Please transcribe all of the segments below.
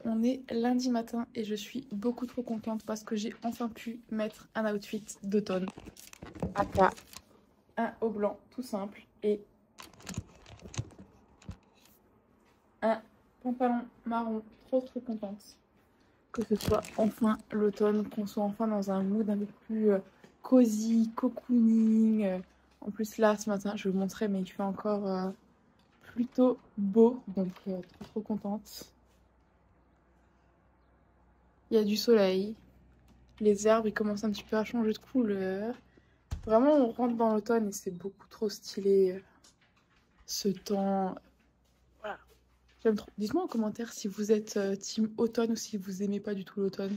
On est lundi matin et je suis beaucoup trop contente parce que j'ai enfin pu mettre un outfit d'automne. Aka, un haut blanc tout simple et un pantalon marron. Trop contente que ce soit enfin l'automne, qu'on soit enfin dans un mood un peu plus cosy, cocooning. En plus là ce matin je vais vous montrer mais il fait encore plutôt beau donc trop contente. Il y a du soleil, les arbres ils commencent un petit peu à changer de couleur. Vraiment on rentre dans l'automne et c'est beaucoup trop stylé ce temps. Voilà, j'aime trop. Dites-moi en commentaire si vous êtes team automne ou si vous aimez pas du tout l'automne.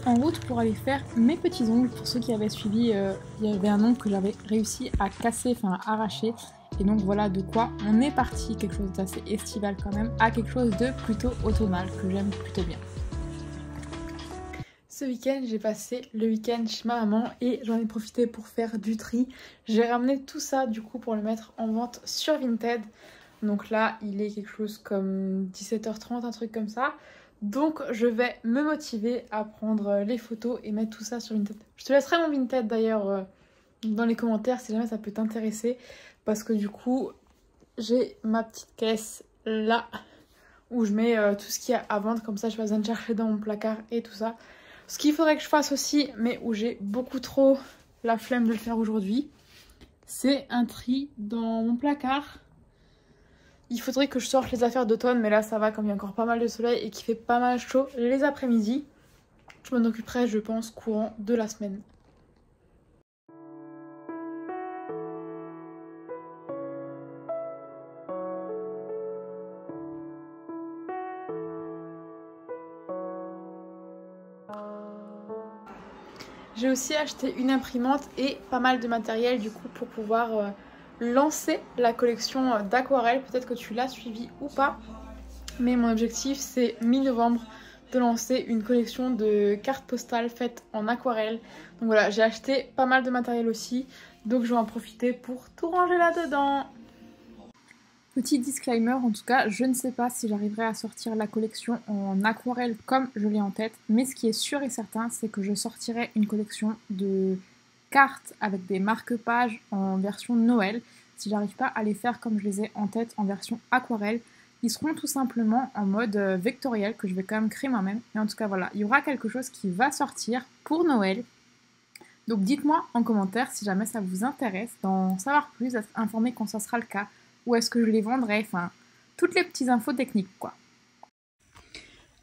En route pour aller faire mes petits ongles. Pour ceux qui avaient suivi, il y avait un ongle que j'avais réussi à casser, enfin à arracher. Et donc voilà de quoi on est parti, quelque chose d'assez estival quand même, à quelque chose de plutôt automnal, que j'aime plutôt bien. Ce week-end, j'ai passé le week-end chez ma maman et j'en ai profité pour faire du tri. J'ai ramené tout ça du coup pour le mettre en vente sur Vinted. Donc là, il est quelque chose comme 17h30, un truc comme ça. Donc je vais me motiver à prendre les photos et mettre tout ça sur Vinted. Je te laisserai mon Vinted d'ailleurs dans les commentaires si jamais ça peut t'intéresser. Parce que du coup, j'ai ma petite caisse là où je mets tout ce qu'il y a à vendre. Comme ça, je vais pas besoin de chercher dans mon placard et tout ça. Ce qu'il faudrait que je fasse aussi, mais où j'ai beaucoup trop la flemme de le faire aujourd'hui, c'est un tri dans mon placard. Il faudrait que je sorte les affaires d'automne, mais là ça va comme il y a encore pas mal de soleil et qu'il fait pas mal chaud les après-midi. Je m'en occuperai, je pense, courant de la semaine. J'ai aussi acheté une imprimante et pas mal de matériel du coup pour pouvoir lancer la collection d'aquarelle. Peut-être que tu l'as suivi ou pas. Mais mon objectif c'est mi-novembre de lancer une collection de cartes postales faites en aquarelle. Donc voilà, j'ai acheté pas mal de matériel aussi. Donc je vais en profiter pour tout ranger là-dedans. Petit disclaimer, en tout cas, je ne sais pas si j'arriverai à sortir la collection en aquarelle comme je l'ai en tête, mais ce qui est sûr et certain, c'est que je sortirai une collection de cartes avec des marque-pages en version Noël. Si j'arrive pas à les faire comme je les ai en tête en version aquarelle, ils seront tout simplement en mode vectoriel que je vais quand même créer moi-même. Et en tout cas, voilà, il y aura quelque chose qui va sortir pour Noël. Donc dites-moi en commentaire si jamais ça vous intéresse d'en savoir plus, d'être informé quand ça sera le cas. Où est-ce que je les vendrai, enfin, toutes les petites infos techniques, quoi.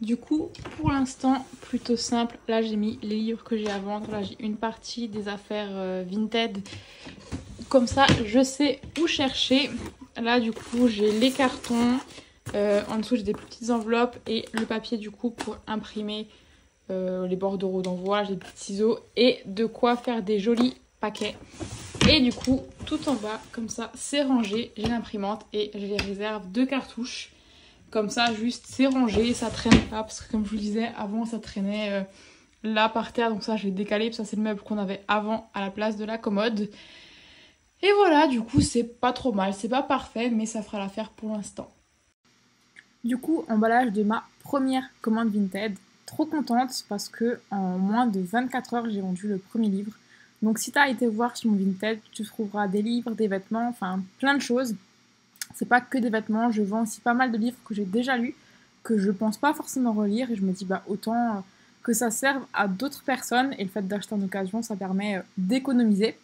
Du coup, pour l'instant, plutôt simple. Là, j'ai mis les livres que j'ai à vendre. Là, j'ai une partie des affaires Vinted. Comme ça, je sais où chercher. Là, du coup, j'ai les cartons. En dessous, j'ai des petites enveloppes et le papier, du coup, pour imprimer les bordereaux d'envoi. J'ai des petits ciseaux et de quoi faire des jolis paquets. Et du coup, tout en bas, comme ça, c'est rangé. J'ai l'imprimante et j'ai les réserves de cartouches. Comme ça, juste, c'est rangé, ça traîne pas. Parce que comme je vous le disais, avant, ça traînait là par terre. Donc ça, je l'ai décalé. Ça, c'est le meuble qu'on avait avant à la place de la commode. Et voilà, du coup, c'est pas trop mal. C'est pas parfait, mais ça fera l'affaire pour l'instant. Du coup, emballage de ma première commande Vinted. Trop contente parce que en moins de 24 heures, j'ai vendu le premier livre. Donc si tu as été voir sur mon Vinted, tu trouveras des livres, des vêtements, enfin plein de choses. C'est pas que des vêtements, je vends aussi pas mal de livres que j'ai déjà lus, que je pense pas forcément relire et je me dis bah autant que ça serve à d'autres personnes et le fait d'acheter en occasion ça permet d'économiser.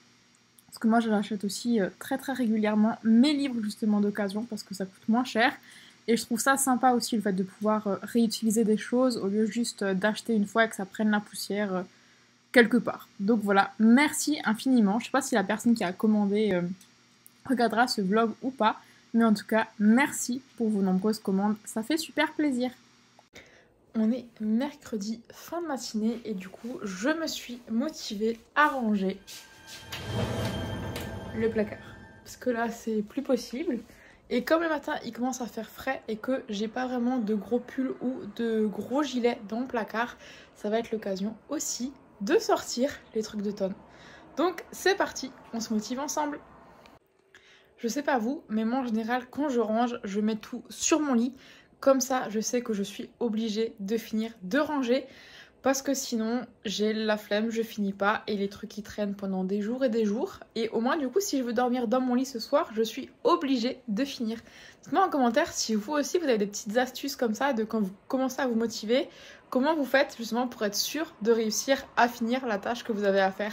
Parce que moi j'achète aussi très régulièrement mes livres justement d'occasion parce que ça coûte moins cher. Et je trouve ça sympa aussi le fait de pouvoir réutiliser des choses au lieu juste d'acheter une fois et que ça prenne la poussière quelque part. Donc voilà, merci infiniment. Je sais pas si la personne qui a commandé regardera ce vlog ou pas, mais en tout cas, merci pour vos nombreuses commandes. Ça fait super plaisir. On est mercredi fin de matinée et du coup, je me suis motivée à ranger le placard. Parce que là, c'est plus possible. Et comme le matin il commence à faire frais et que j'ai pas vraiment de gros pulls ou de gros gilets dans mon placard, ça va être l'occasion aussi de sortir les trucs d'automne. Donc c'est parti, on se motive ensemble. Je sais pas vous, mais moi en général quand je range, je mets tout sur mon lit. Comme ça je sais que je suis obligée de finir de ranger. Parce que sinon, j'ai la flemme, je finis pas et les trucs qui traînent pendant des jours et des jours. Et au moins, du coup, si je veux dormir dans mon lit ce soir, je suis obligée de finir. Dites-moi en commentaire si vous aussi, vous avez des petites astuces comme ça, de quand vous commencez à vous motiver, comment vous faites justement pour être sûr de réussir à finir la tâche que vous avez à faire.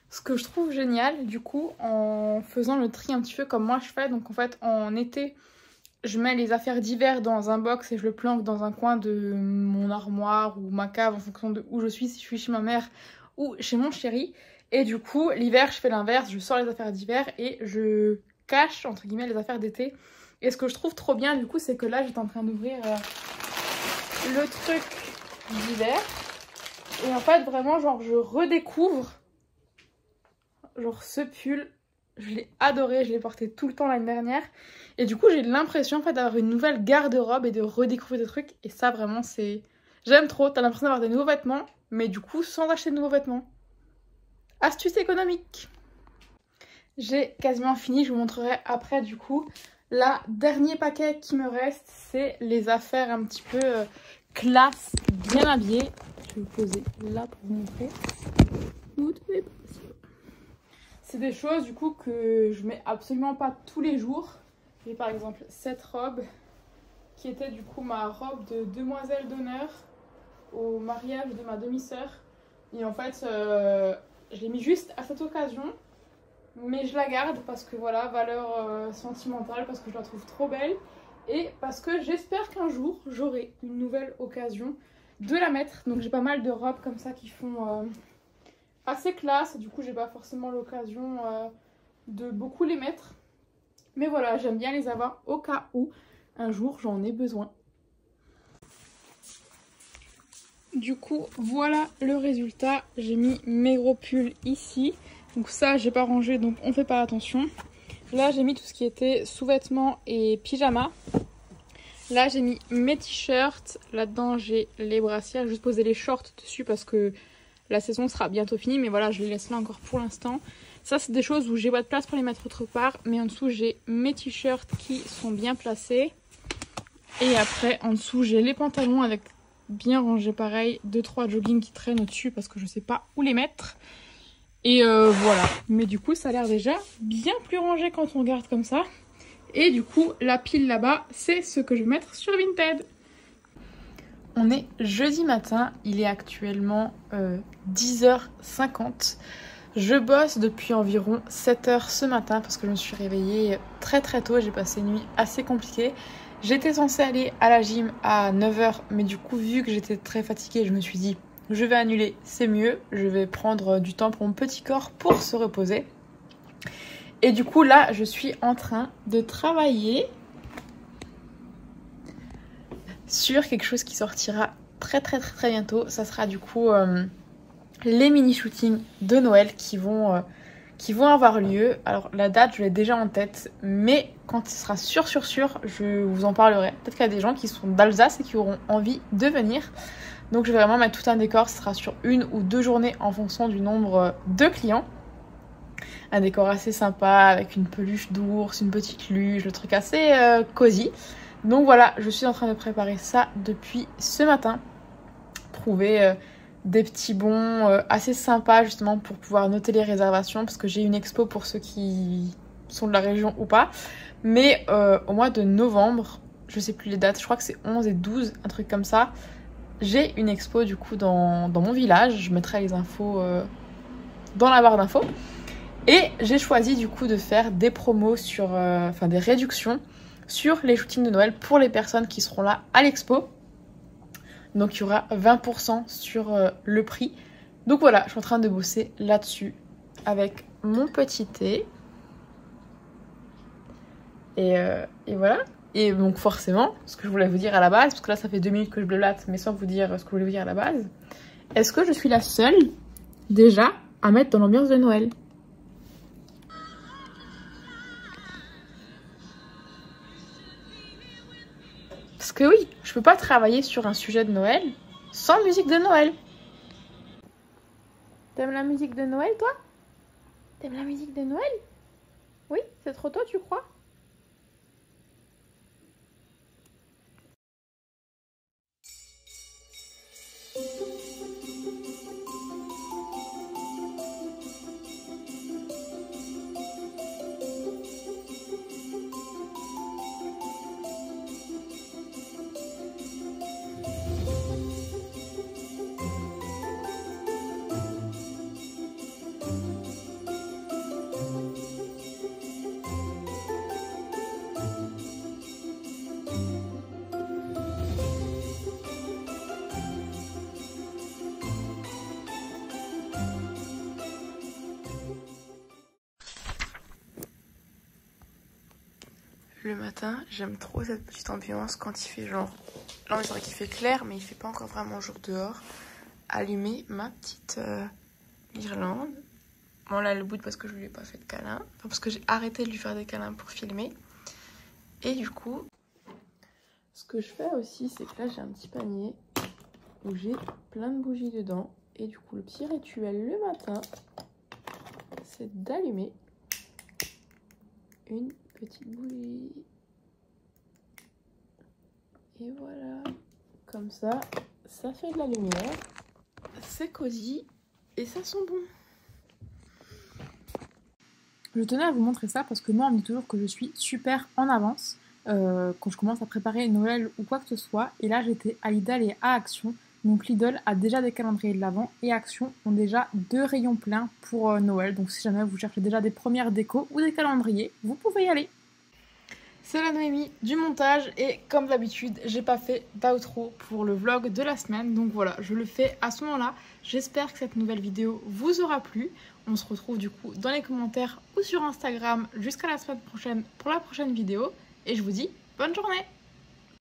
Ce que je trouve génial, du coup, en faisant le tri un petit peu comme moi je fais, donc en fait en été, je mets les affaires d'hiver dans un box et je le planque dans un coin de mon armoire ou ma cave en fonction de où je suis, si je suis chez ma mère ou chez mon chéri. Et du coup, l'hiver, je fais l'inverse, je sors les affaires d'hiver et je cache, entre guillemets, les affaires d'été. Et ce que je trouve trop bien, du coup, c'est que là, j'étais en train d'ouvrir le truc d'hiver. Et en fait, vraiment, genre, je redécouvre genre ce pull. Je l'ai adoré, je l'ai porté tout le temps l'année dernière. Et du coup, j'ai l'impression en fait d'avoir une nouvelle garde-robe et de redécouvrir des trucs. Et ça, vraiment, c'est... J'aime trop. T'as l'impression d'avoir des nouveaux vêtements, mais du coup, sans acheter de nouveaux vêtements. Astuce économique. J'ai quasiment fini, je vous montrerai après du coup. Le dernier paquet qui me reste, c'est les affaires un petit peu classe, bien habillées. Je vais vous poser là pour vous montrer. Vous devez pas. C'est des choses du coup que je mets absolument pas tous les jours. J'ai par exemple cette robe qui était du coup ma robe de demoiselle d'honneur au mariage de ma demi-sœur. Et en fait, je l'ai mis juste à cette occasion. Mais je la garde parce que voilà, valeur sentimentale, parce que je la trouve trop belle. Et parce que j'espère qu'un jour, j'aurai une nouvelle occasion de la mettre. Donc j'ai pas mal de robes comme ça qui font... assez classe, du coup j'ai pas forcément l'occasion de beaucoup les mettre, mais voilà, j'aime bien les avoir au cas où un jour j'en ai besoin. Du coup voilà le résultat, j'ai mis mes gros pulls ici, donc ça j'ai pas rangé donc on fait pas attention. Là j'ai mis tout ce qui était sous-vêtements et pyjama. Là j'ai mis mes t-shirts, là-dedans j'ai les brassières, j'ai juste posé les shorts dessus parce que la saison sera bientôt finie, mais voilà, je les laisse là encore pour l'instant. Ça, c'est des choses où j'ai pas de place pour les mettre autre part. Mais en dessous, j'ai mes t-shirts qui sont bien placés. Et après, en dessous, j'ai les pantalons avec bien rangés pareil. 2-3 joggings qui traînent au-dessus parce que je sais pas où les mettre. Et voilà. Mais du coup, ça a l'air déjà bien plus rangé quand on regarde comme ça. Et du coup, la pile là-bas, c'est ce que je vais mettre sur Vinted. On est jeudi matin, il est actuellement 10h50. Je bosse depuis environ 7h ce matin parce que je me suis réveillée très très tôt. J'ai passé une nuit assez compliquée. J'étais censée aller à la gym à 9h, mais du coup vu que j'étais très fatiguée, je me suis dit je vais annuler, c'est mieux. Je vais prendre du temps pour mon petit corps pour se reposer. Et du coup là, je suis en train de travailler sur quelque chose qui sortira très bientôt. Ça sera du coup les mini shootings de Noël qui vont avoir lieu. Alors la date je l'ai déjà en tête, mais quand ce sera sûr je vous en parlerai. Peut-être qu'il y a des gens qui sont d'Alsace et qui auront envie de venir. Donc je vais vraiment mettre tout un décor, ce sera sur 1 ou 2 journées en fonction du nombre de clients. Un décor assez sympa avec une peluche d'ours, une petite luge, le truc assez cosy. Donc voilà, je suis en train de préparer ça depuis ce matin. Trouver des petits bons assez sympas justement pour pouvoir noter les réservations. Parce que j'ai une expo pour ceux qui sont de la région ou pas. Mais au mois de novembre, je sais plus les dates, je crois que c'est 11 et 12, un truc comme ça. j'ai une expo du coup dans mon village. Je mettrai les infos dans la barre d'infos. Et j'ai choisi du coup de faire des promos sur, enfin des réductions sur les shootings de Noël pour les personnes qui seront là à l'expo. Donc il y aura 20% sur le prix. Donc voilà, je suis en train de bosser là-dessus avec mon petit thé. Et voilà. Et donc forcément, ce que je voulais vous dire à la base, parce que là ça fait 2 minutes que je blablate, mais sans vous dire ce que je voulais vous dire à la base. Est-ce que je suis la seule, déjà, à mettre dans l'ambiance de Noël? Parce que oui, je peux pas travailler sur un sujet de Noël sans musique de Noël. T'aimes la musique de Noël, toi? T'aimes la musique de Noël? Oui, c'est trop tôt, tu crois? Le matin, j'aime trop cette petite ambiance quand il fait genre... Là, c'est vrai qu'il fait clair, mais il fait pas encore vraiment jour dehors. Allumer ma petite guirlande. Bon, là, elle boude parce que je lui ai pas fait de câlin. Enfin, parce que j'ai arrêté de lui faire des câlins pour filmer. Et du coup, ce que je fais aussi, c'est que là, j'ai un petit panier où j'ai plein de bougies dedans. Et du coup, le petit rituel le matin, c'est d'allumer une petite bougie. Et voilà, comme ça, ça fait de la lumière, c'est cosy et ça sent bon. Je tenais à vous montrer ça parce que moi on me dit toujours que je suis super en avance quand je commence à préparer Noël ou quoi que ce soit. Et là j'étais à Lidl et à Action. Donc Lidl a déjà des calendriers de l'Avent et Action ont déjà 2 rayons pleins pour Noël. Donc si jamais vous cherchez déjà des premières décos ou des calendriers, vous pouvez y aller. C'est la Noémie du montage et comme d'habitude, j'ai pas fait d'outro pour le vlog de la semaine. Donc voilà, je le fais à ce moment-là. J'espère que cette nouvelle vidéo vous aura plu. On se retrouve du coup dans les commentaires ou sur Instagram jusqu'à la semaine prochaine pour la prochaine vidéo. Et je vous dis bonne journée!